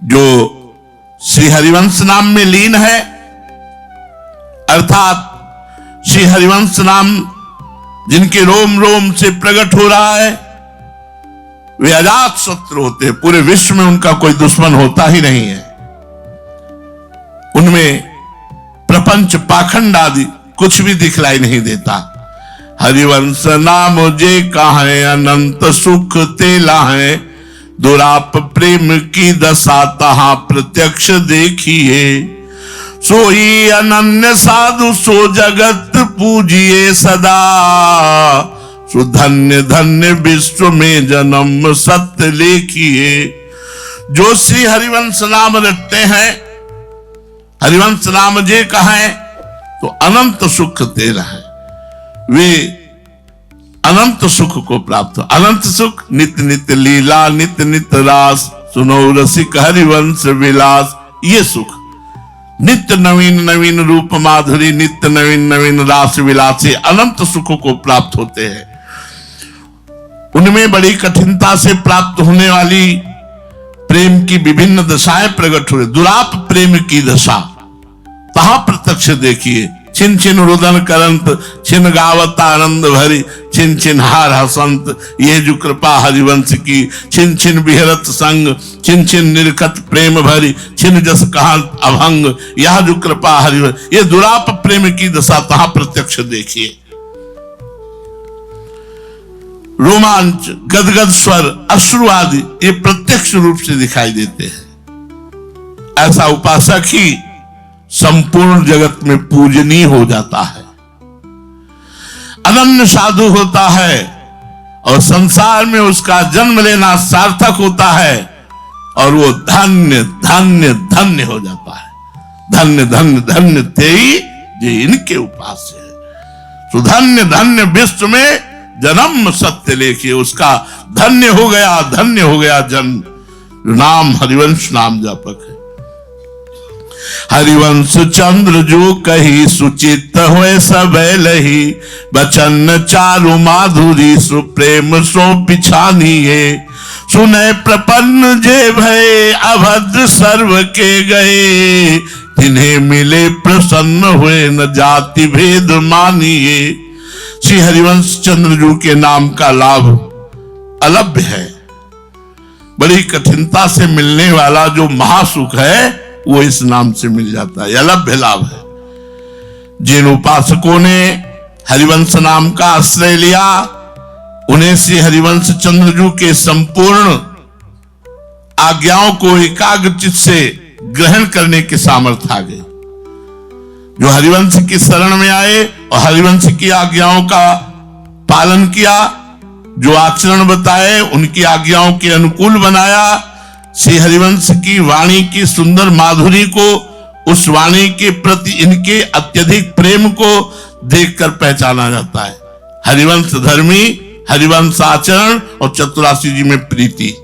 जो श्री हरिवंश नाम में लीन है, अर्थात श्री हरिवंश नाम जिनके रोम रोम से प्रकट हो रहा है, वे अजात शत्रु होते हैं। पूरे विश्व में उनका कोई दुश्मन होता ही नहीं है। उनमें प्रपंच पाखंड आदि कुछ भी दिखलाई नहीं देता। हरिवंश नाम जे कहां अनंत सुख तेला है, दुराप प्रेम की दशा तहां प्रत्यक्ष देखिए। सोई अनन्य साधु सो जगत पूजिए सदा, सो धन्य धन्य विश्व में जन्म सत्य लेखिए। जो श्री हरिवंश नाम रटते हैं, हरिवंश नाम जे कहें तो अनंत सुख तेरा है, वे अनंत सुख को प्राप्त हो। अनंत सुख नित्य नित्य लीला, नित्य नित्य रास, सुनो रसिक हरिवंश विलास। ये सुख नित्य नवीन नवीन रूप माधुरी, नित्य नवीन नवीन रास विलास, अनंत सुख को प्राप्त होते हैं। उनमें बड़ी कठिनता से प्राप्त होने वाली प्रेम की विभिन्न दशाएं प्रकट हुए। दुराप प्रेम की दशा तहां प्रत्यक्ष देखिए। छिन छिन रुदन करंत, छिन गावत आनंद भरी, छिन छिन हार हसंत, ये जो कृपा हरिवंश की। छिन छिन बिहरत संग, छिन छिन निरखत प्रेम भरी, छिन जस कहा अभंग, यह जो कृपा हरिवंश। ये दुराप प्रेम की दशा तहां प्रत्यक्ष देखिए। रोमांच, गदगद स्वर, अश्रु आदि ये प्रत्यक्ष रूप से दिखाई देते हैं। ऐसा उपासक ही संपूर्ण जगत में पूजनीय हो जाता है, अनन्य साधु होता है और संसार में उसका जन्म लेना सार्थक होता है और वो धन्य धन्य धन्य हो जाता है। धन्य धन्य धन्य तेई जे इनके उपास्य है। तो धन्य धन्य विश्व में जन्म सत्य लेखिए। उसका धन्य हो गया जन्म। नाम हरिवंश नाम जापक है। हरिवंश चंद्र जो कही, सुचित हुए सब लही, बचन चारु माधुरी, सुप्रेम सो पिछानिए। सुने प्रपन्न जे भय, अभद्र सर्व के गए, तिन्हें मिले प्रसन्न हुए, न जाति भेद मानिए। श्री हरिवंश चंद्रजू के नाम का लाभ अलभ्य है। बड़ी कठिनता से मिलने वाला जो महासुख है वो इस नाम से मिल जाता है, अलभ्य लाभ है। जिन उपासकों ने हरिवंश नाम का आश्रय लिया, उन्हें श्री हरिवंश चंद्रजू के संपूर्ण आज्ञाओं को एकाग्रचित से ग्रहण करने के सामर्थ्य आ गए। जो हरिवंश की शरण में आए और हरिवंश की आज्ञाओं का पालन किया, जो आचरण बताए उनकी आज्ञाओं के अनुकूल बनाया, श्री हरिवंश की वाणी की सुंदर माधुरी को, उस वाणी के प्रति इनके अत्यधिक प्रेम को देखकर पहचाना जाता है। हरिवंश धर्मी, हरिवंश आचरण और चतुरासी जी में प्रीति,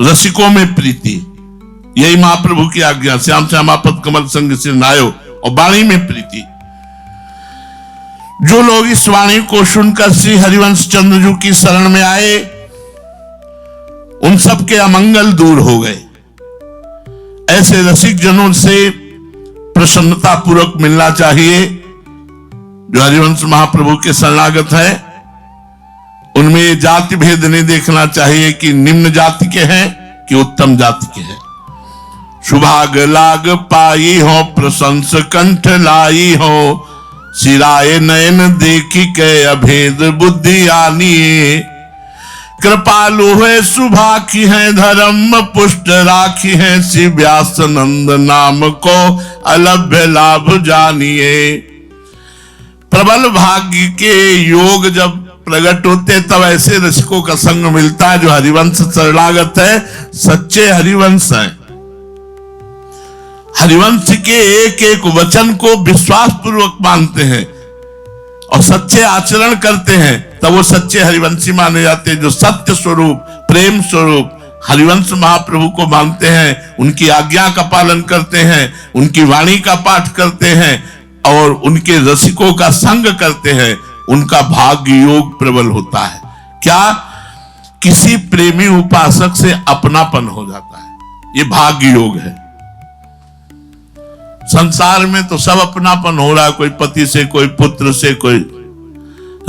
रसिकों में प्रीति, यही महाप्रभु की आज्ञा। श्याम श्यामापद कमल संग से नायो, और वाणी में प्रीति। जो लोग इस वाणी को सुनकर श्री हरिवंश चंद्रजू की शरण में आए, उन सब के अमंगल दूर हो गए। ऐसे रसिक जनों से प्रसन्नता पूर्वक मिलना चाहिए। जो हरिवंश महाप्रभु के शरणागत है, उनमें जाति भेद नहीं देखना चाहिए कि निम्न जाति के हैं कि उत्तम जाति के हैं। सुभाग लाग पाई हो, प्रशंस कंठ लाई हो, सिराए नयन देखी के अभेद बुद्धि आनिए। कृपालु है सुभाखी है, धर्म पुष्ट राखी है, श्री व्यास नंद नाम को अलभ्य लाभ जानिए। प्रबल भाग्य के योग जब प्रकट होते तब ऐसे रसिकों का संग मिलता है जो हरिवंश शरणागत है, सच्चे हरिवंश हैं। हरिवंश के एक एक वचन को विश्वास पूर्वक मानते हैं और सच्चे आचरण करते हैं, तब वो सच्चे हरिवंशी माने जाते हैं। जो सत्य स्वरूप, प्रेम स्वरूप हरिवंश महाप्रभु को मानते हैं, उनकी आज्ञा का पालन करते हैं, उनकी वाणी का पाठ करते हैं और उनके रसिकों का संग करते हैं, उनका भाग्य योग प्रबल होता है। क्या? किसी प्रेमी उपासक से अपनापन हो जाता है। ये भाग्य योग है। संसार में तो सब अपनापन हो रहा है, कोई पति से, कोई पुत्र से, कोई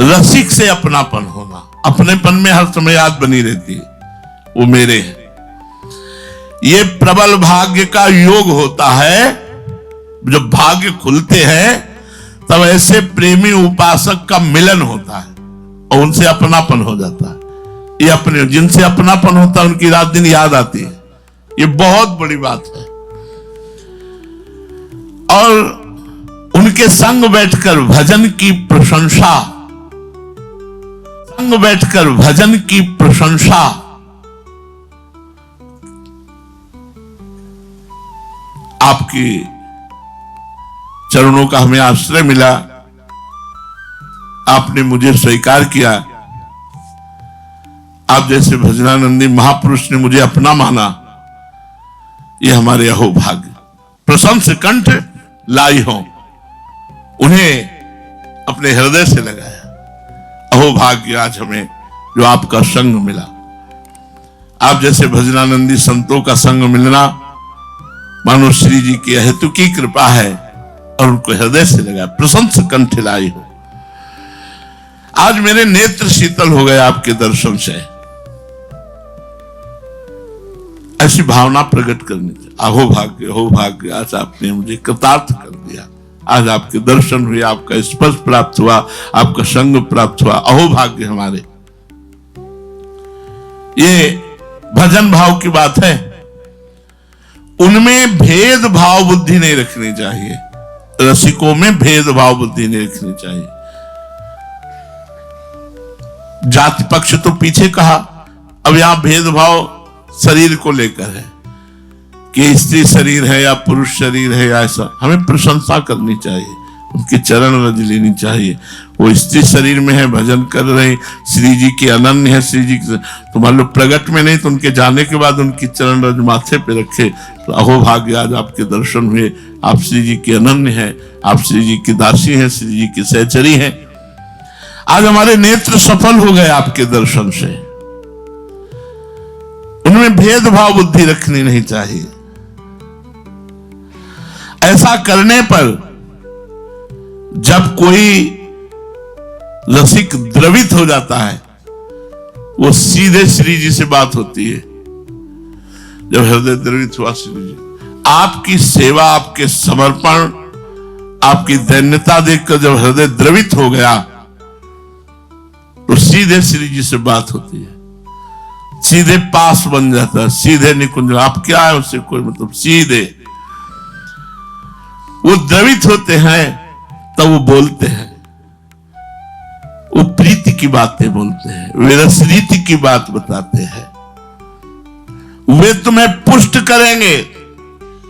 रसिक से अपनापन होना, अपनेपन में हर समय याद बनी रहती है वो मेरे है। ये प्रबल भाग्य का योग होता है। जब भाग्य खुलते हैं तब ऐसे प्रेमी उपासक का मिलन होता है और उनसे अपनापन हो जाता है। ये अपने जिनसे अपनापन होता है उनकी रात दिन याद आती है। ये बहुत बड़ी बात है। और उनके संग बैठकर भजन की प्रशंसा, संग बैठकर भजन की प्रशंसा, आपकी चरणों का हमें आश्रय मिला, आपने मुझे स्वीकार किया, आप जैसे भजनानंदी महापुरुष ने मुझे अपना माना, ये हमारे अहोभाग्य। प्रशंस कंठ लाई हो, उन्हें अपने हृदय से लगाया। अहोभाग्य आज हमें जो आपका संग मिला। आप जैसे भजनानंदी संतों का संग मिलना मानो श्री जी की हेतु की कृपा है और उनको हृदय से लगा। प्रशंस कंठ लाई हो। आज मेरे नेत्र शीतल हो गए आपके दर्शन से। ऐसी भावना प्रकट करनी चाहिए। अहो भाग्य, अहो भाग्य, आज आपने मुझे कृतार्थ कर दिया। आज आपके दर्शन हुए, आपका स्पर्श प्राप्त हुआ, आपका संग प्राप्त हुआ। अहो भाग्य हमारे। ये भजन भाव की बात है। उनमें भेदभाव बुद्धि नहीं रखनी चाहिए। रसिकों में भेदभाव बुद्धि नहीं रखनी चाहिए। जाति पक्ष तो पीछे कहा, अब यहां भेदभाव शरीर को लेकर है कि स्त्री शरीर है या पुरुष शरीर है, ऐसा हमें प्रशंसा करनी चाहिए, उनके चरण रज लेनी चाहिए। वो स्त्री शरीर में है, भजन कर रहे, श्री जी के अनन्य है, श्री जी तो मान लो प्रगट में नहीं तो उनके जाने के बाद उनकी चरण रज माथे पे रखे तो अहो भाग्य, आज आपके दर्शन हुए। आप श्री जी के अनन्य हैं, आप श्री जी की दासी हैं, श्री जी की सहचरी हैं। आज हमारे नेत्र सफल हो गए आपके दर्शन से। उनमें भेदभाव बुद्धि रखनी नहीं चाहिए। ऐसा करने पर जब कोई रसिक द्रवित हो जाता है, वो सीधे श्री जी से बात होती है। जब हृदय द्रवित हुआ, श्री जी आपकी सेवा, आपके समर्पण, आपकी दैन्यता देखकर जब हृदय द्रवित हो गया तो सीधे श्री जी से बात होती है। सीधे पास बन जाता है, सीधे निकुंज। आप क्या है उससे कोई मतलब, सीधे वो द्रवित होते हैं तब वो बोलते हैं, वो प्रीति की बातें बोलते हैं, वे रसरीति की बात बताते हैं। वे तुम्हें पुष्ट करेंगे,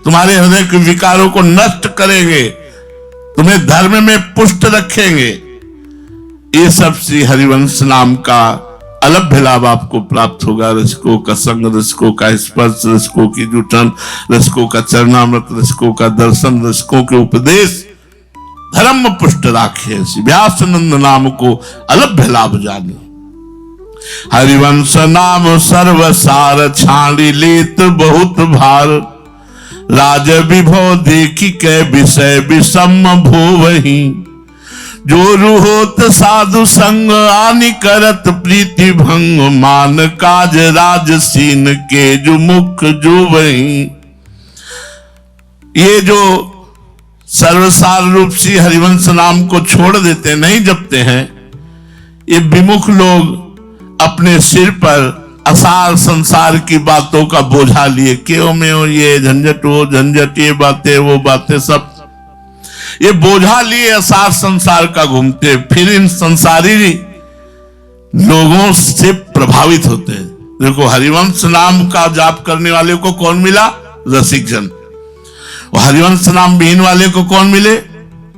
तुम्हारे हृदय के विकारों को नष्ट करेंगे, तुम्हें धर्म में पुष्ट रखेंगे। ये सब श्री हरिवंश नाम का अलभ्य लाभ आपको प्राप्त होगा। रसिकों का संग, रसिकों का स्पर्श, रसिकों की जुटन, रसिकों का चरणामृत, रसिकों का दर्शन, रसिकों के उपदेश धर्म पुष्ट राखे। व्यासनंद नाम को अलभ्य लाभ जाने। हरिवंश नाम सर्वसार, छाड़ी लेत बहुत भार। राज विभव देखी के विषय विषम भोवही। जो रुहोत साधु संग, आनि करत प्रीति भंग। मान काज राजसीन के जो मुख जो वही। ये जो सर्वसार रूप श्री हरिवंश नाम को छोड़ देते, नहीं जपते हैं, ये विमुख लोग अपने सिर पर असार संसार की बातों का बोझा लिए, क्यों में हो, ये झंझट वो झंझट, ये बातें वो बातें, सब ये बोझा लिए असार संसार का घूमते, फिर इन संसारी लोगों से प्रभावित होते हैं। देखो हरिवंश नाम का जाप करने वाले को कौन मिला? रसिक जन। और हरिवंश नाम विहीन वाले को कौन मिले?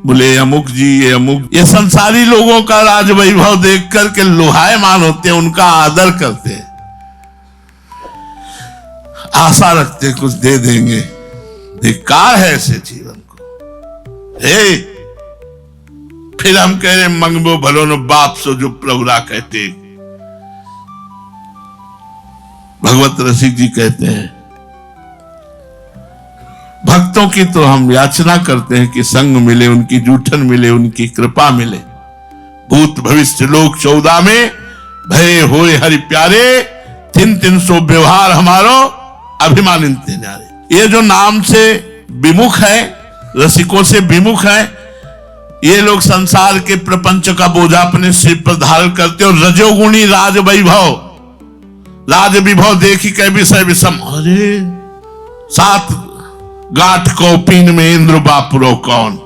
बोले अमुक जी, ये अमुक। ये संसारी लोगों का राज वैभव देख करके लोहायमान होते हैं, उनका आदर करते हैं, आशा रखते हैं कुछ दे देंगे। धिक्कार है ऐसे जीवन को। हे फिर हम कह रहे मंगबो भलो न बाप सो जो प्रभुरा कहते। भगवत रसिक जी कहते हैं भक्तों की तो हम याचना करते हैं कि संग मिले, उनकी जूठन मिले, उनकी कृपा मिले। भूत भविष्य लोक 14 में भय होए हरि प्यारे, 300 व्यवहार हमारो अभिमानित न्यारे। ये जो नाम से विमुख है, रसिकों से विमुख है, ये लोग संसार के प्रपंच का बोझा अपने सिर पर धारण करते और रजोगुणी राज विभव देखी कै विषय विषम। अरे 7 गांठ कौपीन में इंद्र बापुरो कौन।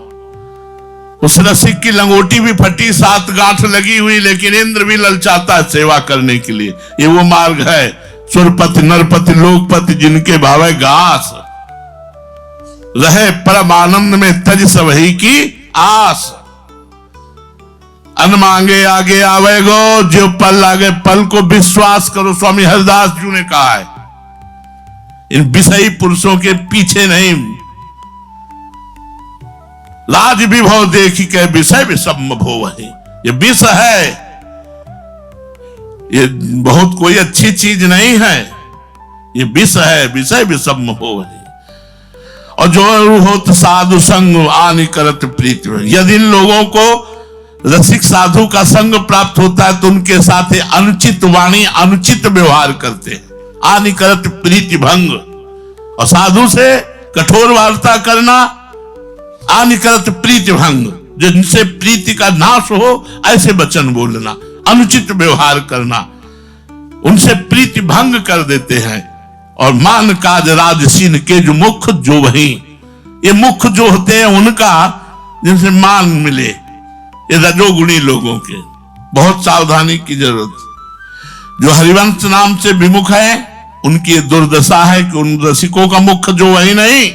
उस रसिक की लंगोटी भी फटी, 7 गांठ लगी हुई, लेकिन इंद्र भी ललचाता है सेवा करने के लिए। ये वो मार्ग है सुरपति नरपति लोकपति जिनके भावे गास, रहे परम आनंद में तज सबही की आस। अन मांगे आगे आवेगो, जो पल लागे पल को विश्वास करो, स्वामी हरिदास जी ने कहा है। इन विषयी पुरुषों के पीछे नहीं। राज विभव देखी के विषय विषम भोवहि। ये विष है, ये बहुत कोई अच्छी चीज नहीं है, ये विष है, विषय विषम भोवहि। और जो होत साधु संग आनि करत प्रीति। यदि इन लोगों को रसिक साधु का संग प्राप्त होता है तो उनके साथ अनुचित वाणी अनुचित व्यवहार करते हैं, आनि करत प्रीति भंग। और साधु से कठोर वार्ता करना, आनि करत प्रीति भंग, जिनसे प्रीति का नाश हो ऐसे वचन बोलना, अनुचित व्यवहार करना, उनसे प्रीति भंग कर देते हैं। और मान काज राजसीन के जो मुख जो वही, ये मुख जो होते हैं उनका जिनसे मान मिले, ये रजोगुणी लोगों के बहुत सावधानी की जरूरत। जो हरिवंश नाम से विमुख है उनकी दुर्दशा है कि उन रसिकों का मुख जो वही नहीं।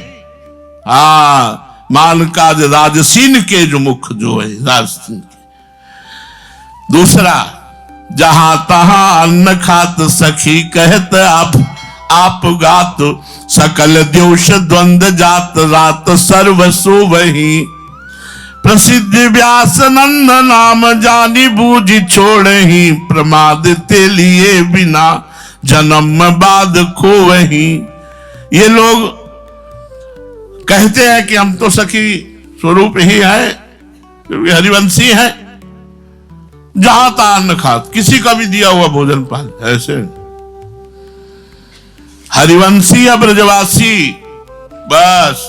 मान काज राजसीन के जो मुख जो है राजसीन के। दूसरा, जहां तहां अन्न खात सखी कहत आप गात, सकल द्योष द्वंद जात रात सर्वसु वही। प्रसिद्ध व्यास नंद नाम जानी बूझ छोड़ही, प्रमाद ते लिए बिना जन्म बाद खो वही। ये लोग कहते हैं कि हम तो सखी स्वरूप ही है, क्योंकि हरिवंशी है। जहां तहां अन्न खात, किसी का भी दिया हुआ भोजन पान, ऐसे हरिवंशी या ब्रजवासी, बस